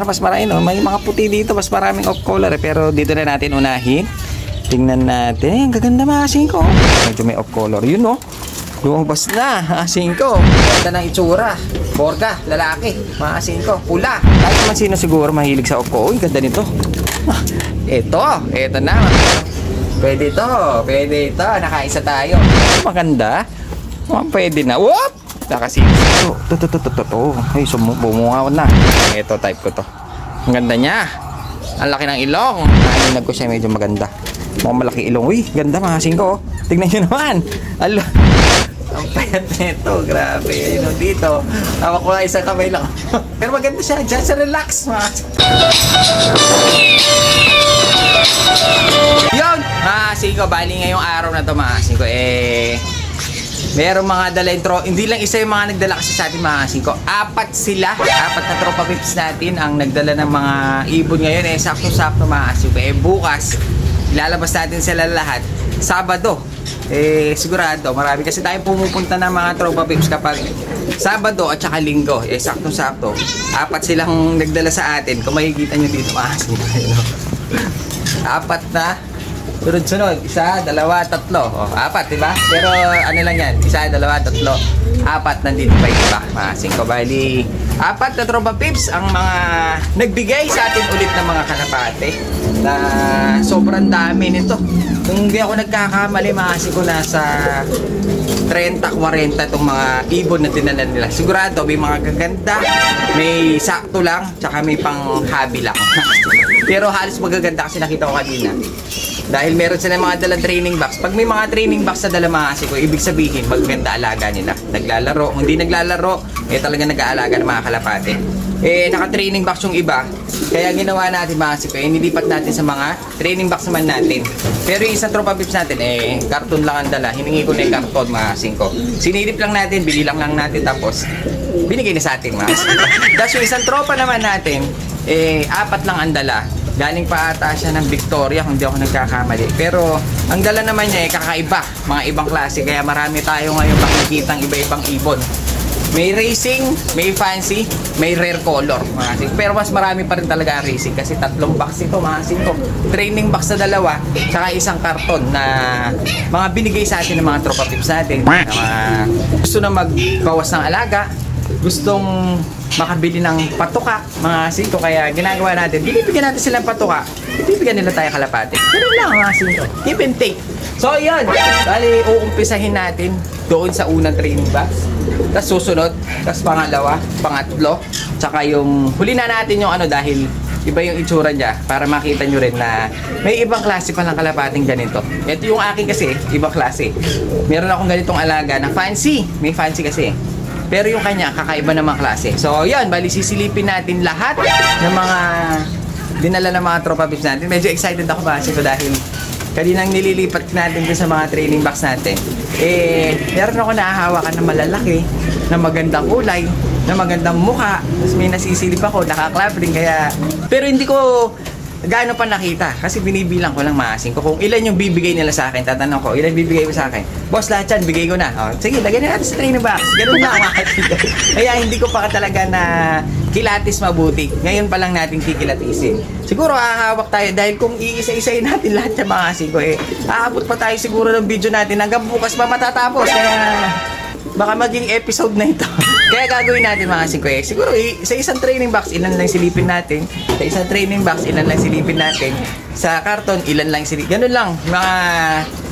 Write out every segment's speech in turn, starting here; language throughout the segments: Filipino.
Mas marami, no? May mga puti dito, mas maraming off color eh. Pero dito na natin unahin. Tingnan natin. Ay, ang gaganda mga asing ko. Medyo may off color. Yun, no? Lumabas na, asing ko. Ganda ng itsura. Borga, lalaki. Mga asing ko, pula. Kahit naman sino siguro mahilig sa off ko. Uy, ganda nito. Ito na. Pwede ito. Nakaisa tayo. Maganda. Pwede na. Whoop! Nakasilis ito. Ito. Ay, bumungaw na. Ito, type ko to. Ang ganda niya. Ang laki ng ilong. Naninag ko siya, medyo maganda. Mukhang malaki ilong. Uy, ganda mga asing ko. Tignan nyo naman. Alo. Ang payat nito. Grabe. Ayun dito. Hawak ko na isang kamay lang. Pero maganda siya. Diyan sa relax. Yun. Mga asing ko. Bali ngayong araw na to mga asing ko. Merong mga dala intro. Hindi lang isa yung mga nagdala kasi sa atin mga asing ko. Apat sila. Apat na tropa pips natin ang nagdala ng mga ibon ngayon. Sakto-sakto mga asing ko. Bukas ilalabas natin sila lahat Sabado. Sigurado marami kasi tayo pumupunta ng mga tropa pips kapag Sabado at saka Linggo. Sakto-sakto. Apat silang nagdala sa atin. Kung makikita nyo dito mga asing ko. Apat na sunod-sunod, 1, 2, 3. Apat, diba? Pero ano lang yan, 1, 2, 3, 4 nandito pa iba. Masing ko, bali, apat na tropa pips ang mga nagbigay sa atin ulit ng mga kalapate na sobrang dami nito. Kung hindi ako nagkakamali, masing ko nasa 30-40 itong mga ibon na dinala nila. Sigurado, may mga gaganda, may sakto lang, tsaka may pang hobby lang. Pero halos magaganda kasi nakita ko kanina. Dahil meron sila mga dalang training box. Pag may mga training box na dala mga asiko, ibig sabihin magaganda alaga nila. Naglalaro, hindi naglalaro, talaga nag-aalaga ng mga kalapate. Naka-training box yung iba. Kaya ginawa natin mga asiko, nilipat natin sa mga training box naman natin. Pero yung isang tropa pips natin, karton lang ang dala. Hiningi ko na yung karton mga asiko. Sinilip lang natin, bili lang natin, tapos binigay na sa atin mga asiko. Tapos yung isang tropa naman natin, apat lang ang dala. Galing pa ata siya ng Victoria kung di ako nagkakamali. Pero ang dala naman niya kakaiba, mga ibang klase. Kaya marami tayo ngayon makikitang iba-ibang ibon. May racing, may fancy, may rare color. Pero mas marami pa rin talaga ang racing kasi 3 box ito mga asiko. Training box na 2, saka isang karton na mga binigay sa atin ng mga tropa pips natin. Gusto na magbawas ng alaga, gustong makabili ng patuka mga asiko, kaya ginagawa natin, binibigyan natin silang patuka, bibigyan nila tayo kalapate. Ganun lang mga asiko, give and take. So yun, bali uumpisahin natin doon sa unang training box, tapos susunod, tapos pangalawa, pangatlo, tsaka yung huli na natin yung dahil iba yung itsura niya para makita nyo rin na may ibang klase pa ng kalapating ganito. Ito yung akin kasi, ibang klase. Meron akong ganitong alaga na fancy, may fancy kasi. Pero yung kanya, kakaiba namang klase. So, yan. Bali, sisilipin natin lahat ng mga dinala ng mga tropa pips natin. Medyo excited ako ba kasi dahil kaninang nililipat natin din sa mga training box natin. Meron ako nahahawakan na malalaki, na magandang kulay, na magandang mukha. Tapos may nasisilip ako, nakaklap rin. Kaya, pero hindi ko gaano pa nakita kasi binibilang ko lang maasin ko kung ilan yung bibigay nila sa akin. Tatanong ko, ilan bibigay mo sa akin? Boss, lahat yan, bigay ko na. Sige, lagyan na natin sa training box. Ganun na ang akin. Kaya hindi ko pa talaga na kilatis mabuti. Ngayon pa lang natin kikilatisin. Siguro hahawak tayo dahil kung iisa-isayin natin lahat yung mga asin ko, aabot pa tayo siguro ng video natin hanggang bukas pa matatapos. Kaya baka maging episode na ito. Kaya gagawin natin mga asing ko siguro sa isang training box, ilan lang silipin natin. Sa isang training box, ilan lang silipin natin. Sa karton, ilan lang silipin. Ganun lang. Mga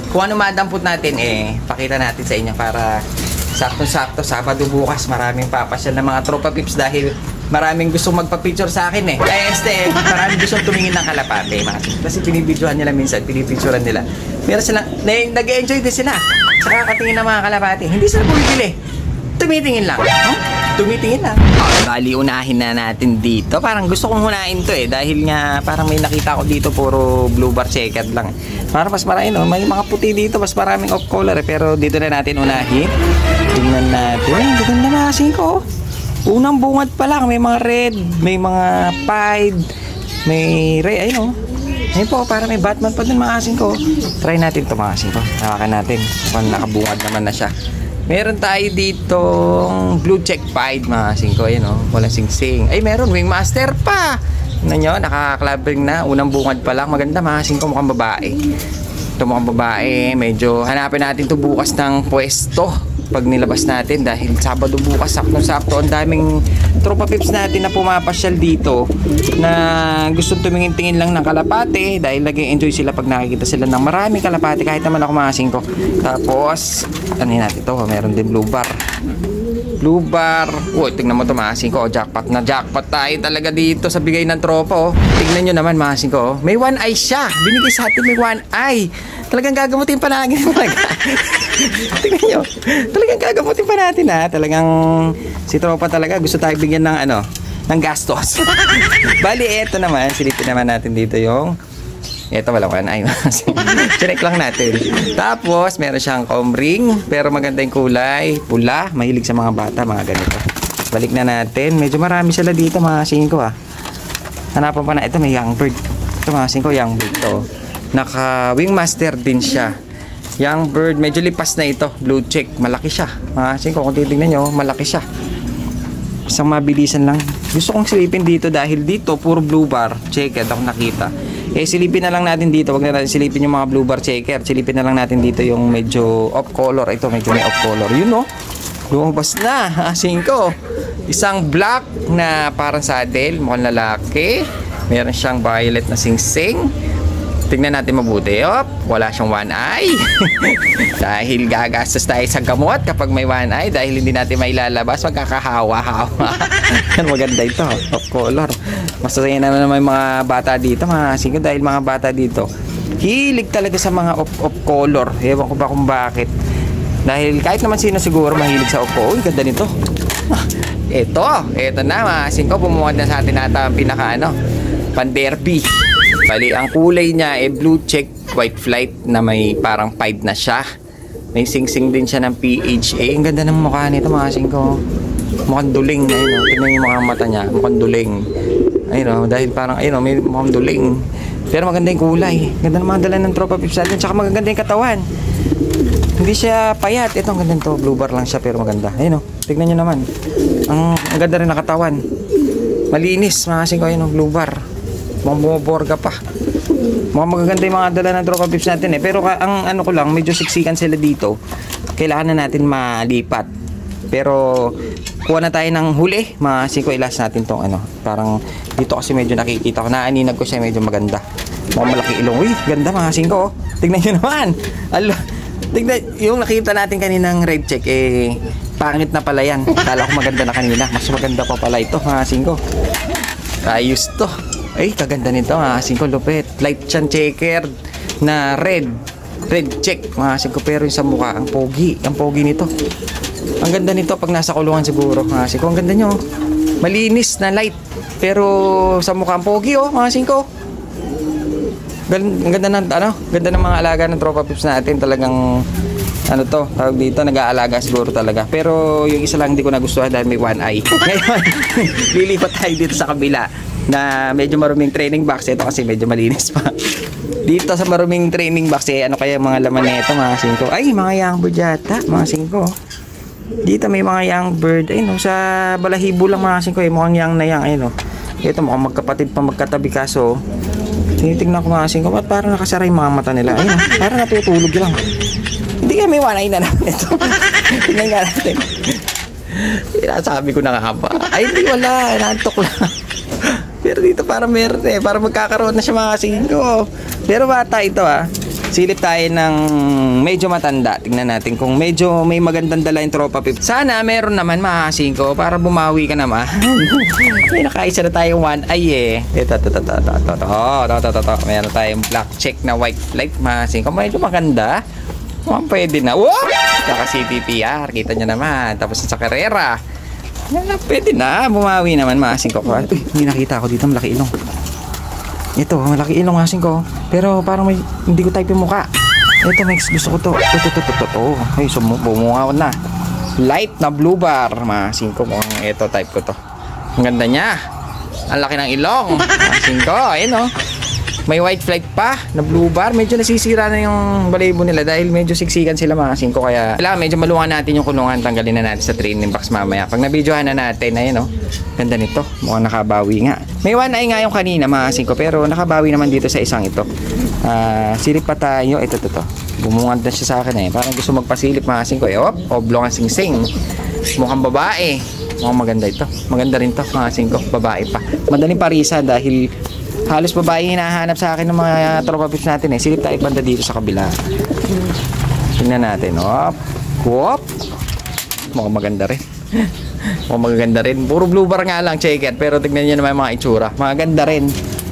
kung ano madampot natin, pakita natin sa inyo para sakto-sakto. Sabado bukas, maraming papasyal ng mga tropa pips dahil maraming gustong magpa-picture sa akin maraming gustong tumingin ng kalapate. Kasi pinibidyohan nila minsan, pinipicturean nila. Meron silang, nag-enjoy din sila sa kakatingin ng mga kalapate. Hindi sila bumibili. Tumitingin lang. Tumitingin lang. Bali, unahin na natin dito. Parang gusto kong hunain to dahil nga parang may nakita ko dito puro blue bar checkered lang. Parang mas marami, may mga puti dito, mas maraming off color pero dito na natin unahin. Tingnan natin. Gaganda na kasi ko. Unang bungad pa lang, may mga red, may mga pied, may red, ayun ayun po, para may Batman pa dun mga asin ko. Try natin ito mga asin ko. Hawakan natin. Nakabungad naman na siya. Meron tayo dito blue check pied mga singko. Ayan o, walang sing-sing. Ay meron, wingmaster pa. Ano nyo, naka-clubbing na. Unang bungad pa lang. Maganda mga singko, mukhang babae. Ito mukhang babae. Medyo hanapin natin to bukas ng pwesto pag nilabas natin dahil Sabado bukas, sakto-sakto. Ang daming tropa pips natin na pumapasyal dito na gusto tumingin-tingin lang ng kalapate dahil nag-enjoy sila pag nakikita sila ng maraming kalapate kahit naman ako mga singko. Tapos ano natin ito, meron din blue bar. Blue bar. Uy, tingnan mo ito mga singko. Jackpot na jackpot tayo talaga dito sa bigay ng tropa. Oh. Tingnan nyo naman mga singko. May one eye siya. Binigay sa atin may one eye. Talagang gagamutin pa natin talaga. Tingnan nyo. Talagang gagamutin pa natin ha. Talagang si tropa talaga gusto tayo bigyan ng ano, ng gastos. Bali, eto naman. Silipin naman natin dito yung ito wala one eye. Check lang natin. Tapos meron siyang comb ring pero maganda yung kulay. Pula. Mahilig sa mga bata. Mga ganito. Balik na natin. Medyo marami sila dito mga singko ha. Hanapan pa na. Ito may young bird. Ito mga singko young bird to. Naka wingmaster din siya. Young bird. Medyo lipas na ito. Blue check. Malaki siya. Mga singko kung titignan nyo malaki siya. Isang mabilisan lang. Gusto kong silipin dito dahil dito puro blue bar. Check ako nakita. Eh silipin na lang natin dito. Wag na natin silipin yung mga blue bar checker. Silipin na lang natin dito yung medyo off color. Ito medyo may off color. Yun no. Lumabas na. 5. Isang black na parang saddle. Mukhang lalaki. Meron siyang violet na sing-sing. Tingnan natin mabuti. Wala siyang one eye. Dahil gagastos tayo sa gamot kapag may one eye. Dahil hindi natin mailalabas. Magkakahawa-hawa. Maganda ito. Off color. Masaya na naman yung mga bata dito. Mga singko dahil mga bata dito hilig talaga sa mga off color. Ewan ko ba kung bakit. Dahil kahit naman sino siguro mahilig sa off color. Uy, ganda nito. Ito na mga singko. Bumuha na sa atin nata ang pinaka pan-derby. Bali, ang kulay niya blue check white flight na may parang 5 na siya. May sing-sing din siya ng PHA. Ang ganda ng mukha nito mga singko. Mukhang duling. Ayun, tignan yung mga mata niya. Mukhang duling. Ayun, dahil parang ayun, may mukhang duling. Pero maganda yung kulay. Ganda ng mga dala ng tropa pips natin. Tsaka maganda yung katawan. Hindi siya payat. Ito, ang ganda nito. Blue bar lang siya pero maganda. Ayun, tignan nyo naman. Ang ganda rin ng katawan. Malinis mga singko. Ayun, blue bar. Mukhang bumaborga pa. Mukhang magaganda yung mga dala ng tropa pips natin eh. Pero ang ano ko lang, medyo siksikan sila dito. Kailangan na natin malipat. Pero kuha na tayo ng huli. Mga 5 ilas natin tong parang dito kasi medyo nakikita ko. Naaninag ko siya medyo maganda. Mukhang malaki ilong. Uy, ganda mga 5 oh. Tignan nyo naman. Tignan, yung nakita natin kaninang red check pangit na pala yan. Kala ko maganda na kanina. Mas maganda pa pala ito mga 5. Ayos to. Ay, kaganda nito mga 5 lupit. Light chan checker na red check mga 5 pero yung sa mukha ang pogi nito. Ang ganda nito pag nasa kulungan siguro mga 5. Ang ganda nyo. Malinis na light pero sa mukha ang pogi mga 5. Ang ganda ng ganda ng mga alaga ng tropa pips natin. Talagang tawag dito, nag-aalaga siguro talaga. Pero yung isa lang hindi ko nagustuhan dahil may one eye. Ngayon, lilipat tayo dito sa kabila na medyo maruming training box. Ito kasi medyo malinis pa. Dito sa maruming training box ano kaya mga laman nito mga 5? Ay, mga young bird yata mga 5. Dito may mga young bird. Ayun sa balahibo lang mga 5 mukhang young na young. Ayun ito mukhang magkapatid pa magkatabi kaso tinitignan ko mga 5 at parang nakasara yung mga mata nila. Ayun parang natutulog lang. Hindi kaya may one eye na naman ito. Tingnan nga natin. Sabi ko na nga ba? Ay hindi, wala, nantok lang. Pero dito parang meron parang magkakaroon na siya mga 5. Pero bata ito silip tayo ng medyo matanda. Tingnan natin kung medyo may magandang dala yung tropa pip. Sana meron naman mga 5 para bumawi ka naman. May nakaisa na tayong one eye Ito. Meron tayong black check na white flight mga 5. Medyo maganda. Pwede na. Wow! Saka CPPR. Kita nyo naman. Tapos sa karera. Pwede na. Bumawi naman mga 5 ko. Uy, may nakita ako dito. Malaki ilong. Ito, malaki ilong mga 5. Pero parang hindi ko type yung mukha. Ito, Max. Gusto ko to. Ito. Ay, bumuha ko na. Light na blue bar. Mga 5 mo. Ito, type ko to. Ang ganda niya. Ang laki ng ilong. Mga 5. Ayun May white flight pa na blue bar. Medyo nasisira na yung balayibo nila dahil medyo siksikan sila mga singko. Kaya kailangan medyo maluwan natin yung kulungan. Tanggalin na natin sa training box mamaya. Pag nabidyohan na natin, ayun oh. Ganda nito. Mukhang nakabawi nga. May one eye nga yung kanina mga singko. Pero nakabawi naman dito sa isang ito. Silip pa tayo. Ito. Bumungad na siya sa akin eh. Parang gusto magpasilip mga singko. Oblong ang sing-sing. Mukhang babae. Mukhang maganda ito. Maganda rin to mga singko. Babae pa. Madaling parisa dahil halos babae hinahanap sa akin ng mga tropa pips natin eh. Silip tayo banda dito sa kabila. Tingnan natin. Whoop. Mukhang maganda rin. Mukhang maganda rin. Puro blue bar nga lang, checker. Pero tignan nyo naman mga itsura. Maganda rin.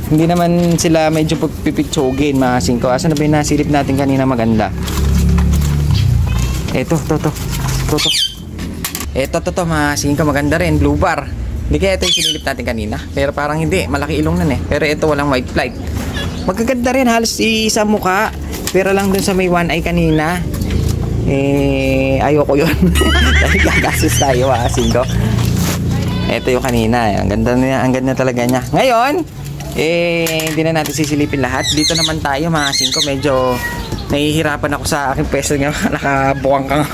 Hindi naman sila medyo pipitsugin mga singko. Asan na ba yung nasilip natin kanina maganda? Ito mga singko. Maganda rin. Blue bar. Hindi kaya ito yung sinilip natin kanina. Pero parang hindi. Malaki ilong nun eh. Pero ito walang white flight. Magaganda rin. Halos isang muka. Pero lang dun sa may one eye kanina. Ayoko yun. Dahil gagasos tayo asin ko. Ito yung kanina. Ang ganda talaga niya. Ngayon, hindi na natin sisilipin lahat. Dito naman tayo mga asin ko. Medyo nahihirapan ako sa aking pwesto nga. Nakabuwang kang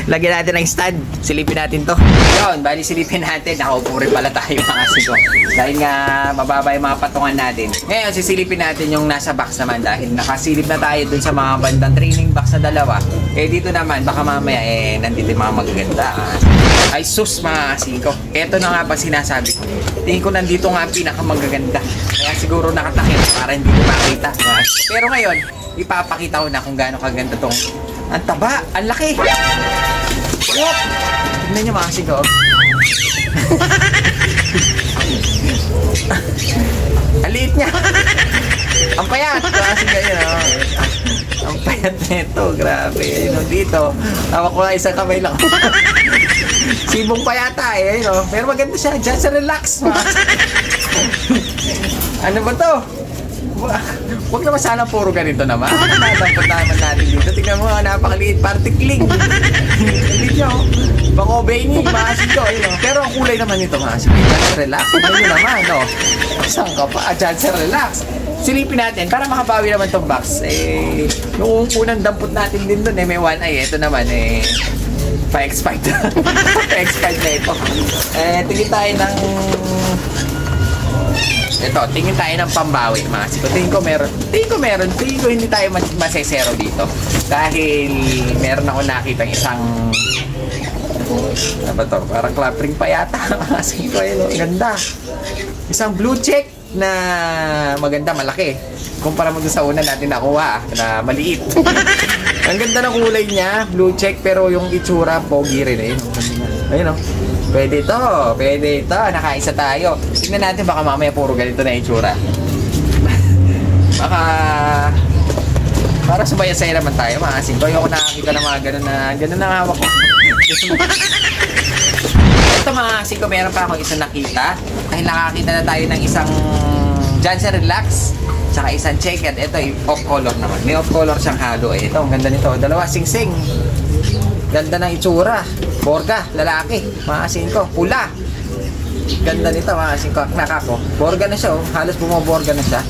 lagyan natin ng stand. Silipin natin to. Yun, bali silipin natin. Nakaupo rin pala tayo mga siko. Dahil nga mababa yung mga patungan natin. Ngayon, sisilipin natin yung nasa box naman. Dahil nakasilip na tayo dun sa mga bandang training box na dalawa. Dito naman, baka mamaya nandito yung mga magaganda. Ay sus mga siko. Ito na nga ba sinasabi ko. Tingin ko nandito nga ang pinakamagaganda. Kaya siguro nakatakip para hindi ko makita. Pero ngayon, ipapakita ko na kung gaano kaganda tong ang taba, ang laki. Tignan nyo mga siko. Ang liit niya. Ang payat. Kasi ganyan ang payat nito. Grabe. Dito. Tawag ko na isang kamay lang. Sibong payata eh. Pero maganda siya. Just relax. Ano ba to? Huwag naman sana puro ganito naman. Dapat naman natin dito. Tingnan mo, napakaliit. Partikling. Hindi nyo. Bako bengi, maasin ko. Pero ang kulay naman nito, maasin. Just relax. Tingnan nyo naman, no? Saan ka pa? Just relax. Silipin natin para makabawi naman tong box. Yung unang dampot natin din dun, may one eye. Ito naman, pa-expired. Pa-expired na ito. Tingin tayo ng tingin tayo ng pambawi mga siko. Tingin ko meron. Tingin ko hindi tayo masesero dito. Dahil meron ako nakita isang ano ba to? Parang clapping pa yata mga siko. Ganda. Isang blue check na maganda, malaki. Kumpara mo sa una natin nakuha na maliit. Ang ganda ng kulay niya, blue check, pero yung itsura pogi rin. Ayun Pwede ito. Nakaisa tayo. Tingnan natin baka mamaya puro ganito na itsura. Baka para subaya-saya naman tayo mga asin ko. Ayoko nakakita ng mga ganun na hawak ko. Ito mga asin ko, meron pa akong isang nakita. Dahil nakakita na tayo ng isang Johnson Relax tsaka isang checkered. Ito yung off color naman. May off color siyang halo. Ito, ang ganda nito. Dalawa, sing-sing. Ganda ng itsura. Borga, lalaki. Maasin ko. Pula. Ganda nito, maasin ko. Nakako. Borga na siya, Halos bumoborga na siya.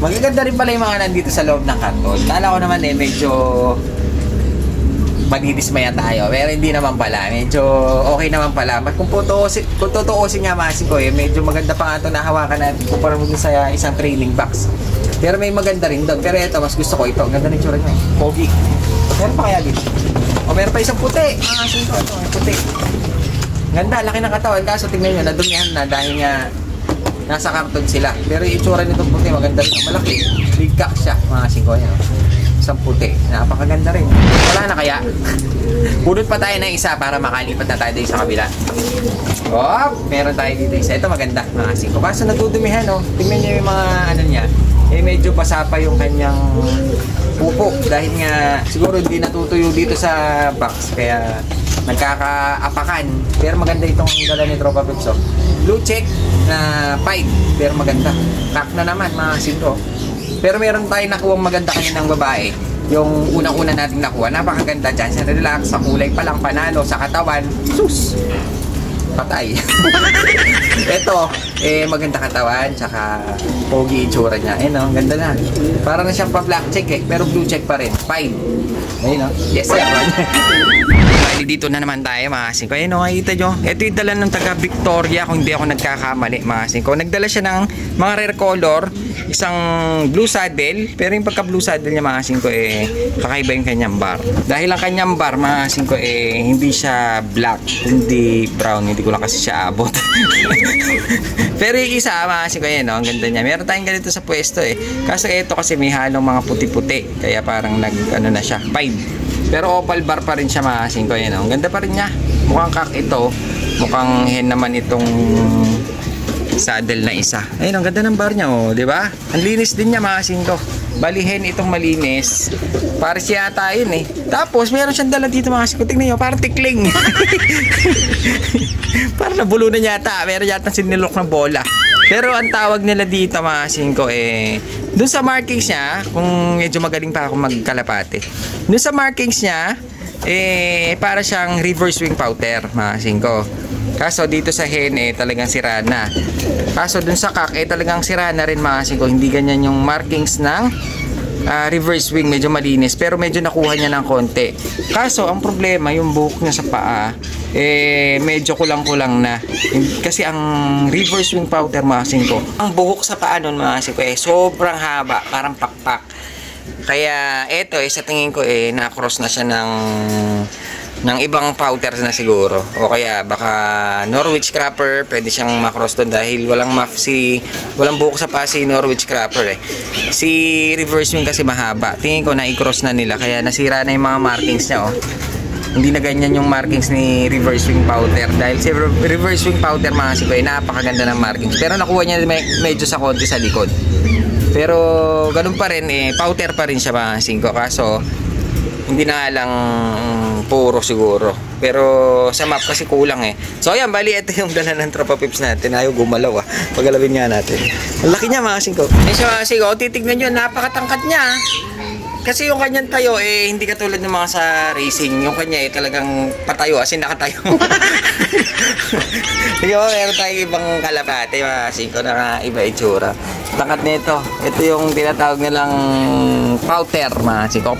Magaganda rin pala yung mga nandito sa loob ng karton. Kala ko naman medyo madidismaya tayo. Pero hindi naman pala. Medyo okay naman pala. Kung tutuusin nga maasin ko, medyo maganda pa nga ito nahawakan natin kumpara mo sa isang trailing box. Pero may maganda rin doon. Pero ito, mas gusto ko ito. Ganda ng itsura niya. Pogi. Meron pa kaya dito? Meron pa isang puti. Maasin ko. Ito, puti. Ganda, laki ng katawan. Kaso tingnan nyo, nadumihan na dahil nga nasa karton sila. Pero yung itsura nitong puti, maganda rin. Malaki. Big cock siya. Maasin ko. Isang puti. Napakaganda rin. Wala na kaya? Bunot pa tayo ng isa para makalipat na tayo dito sa kabila. Meron tayo dito isa. Ito maganda. Maasin ko. Kaso natudumihan, Tingnan nyo yung mga niya. Medyo basa pa yung kanyang pupo dahil nga siguro hindi natutuyo dito sa box kaya nagkakaapakan. Pero maganda itong dala ni Tropa Pips. Blue check na pipe pero maganda. Crack na naman mga sinto. Pero meron tayong nakuha maganda kaninang babae. Yung unang-una nating nakuha, napakaganda dyan. Sa relax, sa kulay pa lang, panalo, sa katawan. Sus! patay. Ito, maganda katawan, tsaka pogi itsura niya. Ganda na. Para na siyang pa-black check pero blue check pa rin. Fine. Ayun, yes sir. Bali, dito na naman tayo, mga kasing ko. Nakikita nyo. Ito yung dala ng taga Victoria, kung hindi ako nagkakamali, mga kasing ko. Nagdala siya ng mga rare color, isang blue saddle, pero yung pagka blue saddle niya, mga kasing ko, kakaiba yung kanyang bar. Dahil ang kanyang bar, mga kasing ko, hindi siya black, hindi brown, hindi ko lang kasi siya abot. Pero yung isa, mga kasing ko, ang ganda niya. Meron tayong ganito sa pwesto Kaso ito kasi may halong mga puti-puti, kaya parang na siya, fine. Pero opal bar pa rin siya, mga kasing ko. Ang ganda pa rin niya. Mukhang kak ito, mukhang hen naman itong saddle na isa. Ayun, ang ganda ng bar niya, di ba? Ang linis din niya, mga kasing ko. Balihin itong malinis. Para siya ata yun Tapos, meron siyang dala dito, mga kasing ko. Tingnan nyo, parang tikling. Parang nabulunan niya ata. Meron yata sinilok na bola. Pero ang tawag nila dito, mga kasing ko, dun sa markings niya, kung medyo magaling pa ako magkalapate, dun sa markings niya, para siyang reverse wing powder, mga kasing ko. Kaso dito sa hen, talagang sira na. Kaso dun sa kak, talagang sira na rin, mga kasing ko. Hindi ganyan yung markings ng reverse wing, medyo malinis. Pero medyo nakuha niya ng konti. Kaso, ang problema, yung buhok niya sa paa, medyo kulang-kulang na. Kasi ang reverse wing powder, mga kasing ko, ang buhok sa paa nun, mga kasing ko, sobrang haba, parang pakpak. Kaya, eto, sa tingin ko, na-cross na siya ng ibang powder na siguro, o kaya baka Norwich Crapper, pwede siyang makross doon dahil walang buhok sa pa si Norwich Crapper si reverse wing kasi mahaba. Tingin ko na i-cross na nila, kaya nasira na yung mga markings niya hindi na ganyan yung markings ni reverse wing powder, dahil si reverse wing powder, mga kasing ko, napakaganda ng markings, pero nakuha niya medyo sa konti sa likod, pero ganun pa rin, powder pa rin siya, mga kasing ko. Kaso hindi na lang puro siguro. Pero sa map kasi kulang So ayan, bali ito yung dala ng Tropa Pips natin. Ayaw gumalaw Pagalawin nga natin. Ang laki niya, mga kasing ko. Siya, mga kasing ko, titignan nyo, napakatangkad niya. Kasi yung kanyang tayo, hindi katulad ng mga sa racing. Yung kanya, talagang patayo, as in nakatayo. Meron tayong ibang kalapate, mga kasing ko, na iba itsura. Tangkat nito. Ito yung tinatawag nilang powder, mga kasing ko.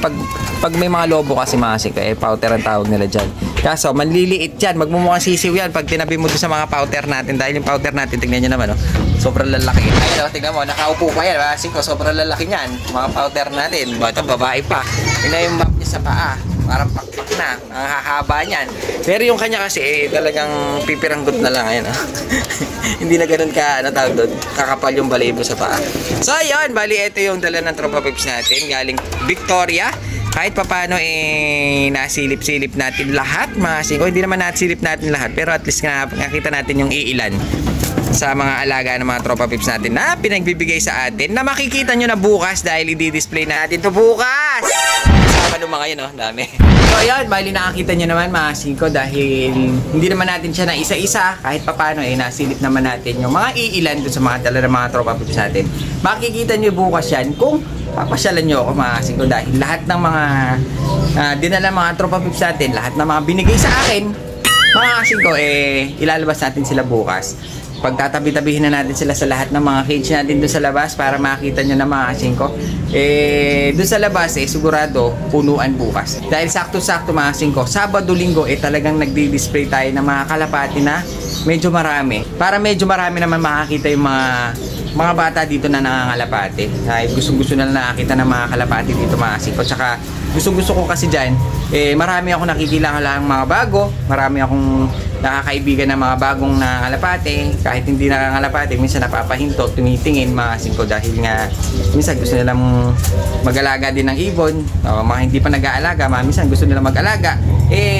Pag may mga lobo kasi, mga kasing ko, powder ang tawag nila dyan. Kaso, manliliit yan. Magmumukhang sisiw yan pag tinabi mo doon sa mga powder natin. Dahil yung powder natin, tignan nyo naman, sobrang lalaki. Ayun, tignan mo, nakaupo pa yan, mga kasing ko. Sobrang lalaki niyan. Mga powder natin. Ito, babae pa. Yun yung map niya sa paa. Parang pakpak na. Ang hahaba niyan. Pero yung kanya kasi, talagang pipiranggot na lang. Ayun, hindi na ganun tawag doon, kakapal yung balayibo sa paa. So, ayun, bali, ito yung dala ng Tropa Pips natin. Galing Victoria. Kahit papano nasilip-silip natin lahat, mga kasing ko. Hindi naman nasilip natin lahat, pero at least nakita natin yung iilan sa mga alaga ng mga Tropa Pips natin na pinagbibigay sa atin, na makikita nyo na bukas dahil i-display natin to bukas. Sama nung mga yun, dami. So ayun, bali nakakita nyo naman, mga kasing ko, dahil hindi naman natin siya na isa-isa. Kahit papano nasilip naman natin yung mga iilan doon sa mga dala ng mga Tropa Pips natin. Makikita nyo bukas yan kung papasyalan nyo ako, mga kasing ko, dahil lahat ng mga dinala mga Tropa Pips natin, lahat ng mga binigay sa akin, mga kasing ko, ilalabas natin sila bukas. Pagtatabi-tabihin na natin sila sa lahat ng mga cage natin doon sa labas para makita nyo na, mga kasing ko. Doon sa labas, sigurado punuan bukas. Dahil sakto-sakto, mga kasing ko, Sabado-Linggo, talagang nagdi-display tayo ng mga kalapati na medyo marami. Para medyo marami naman makakita yung mga bata dito na nangangalapate. Gusto-gusto na nakakita ng mga kalapate dito, mga kasing ko. Tsaka gusto-gusto ko kasi dyan, marami akong nakikilang mga bago, marami akong nakakaibigan ng mga bagong nangangalapate. Kahit hindi nangangalapate, minsan napapahinto, tumitingin, mga kasing ko, dahil nga minsan gusto nilang mag-alaga din ng ibon. Mga hindi pa nag-aalaga, minsan gusto nilang mag-alaga.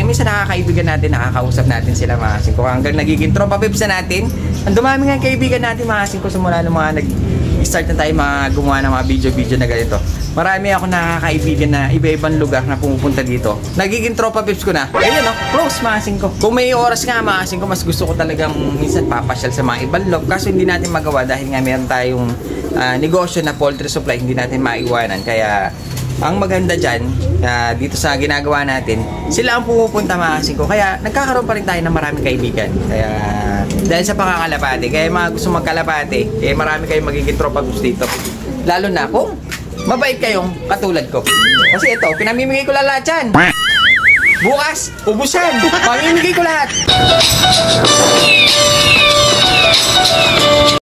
Minsan nakakaibigan natin, nakakausap natin sila, mga kasing ko. Hanggang nagiging Tropa Pips na natin. Ang dumami nga kaibigan natin, mga kasing ko, simula ng mga nag-start na tayo gumawa ng mga video na ganito. Marami ako nakakaibigan na iba-ibang lugar na pumupunta dito. Nagiging Tropa Pips ko na. Ayun, close, mga kasing ko. Kung may oras nga, mga kasing ko, mas gusto ko talagang minsan papasyal sa mga ibang loob. Kaso hindi natin magawa dahil nga meron tayong negosyo na poultry supply, hindi natin maiwanan. Kaya ang maganda dyan, dito sa ginagawa natin, sila ang pumupunta mga kasing ko. Kaya nagkakaroon pa rin tayo ng maraming kaibigan. Kaya dahil sa pangakalapate, kaya mga gusto magkalapate, marami kayong magiging tropa dito. Lalo na kung mabait kayong katulad ko. Kasi ito, pinamimigay ko lang lahat yan. Bukas, ubusan. Pamimigay ko lahat.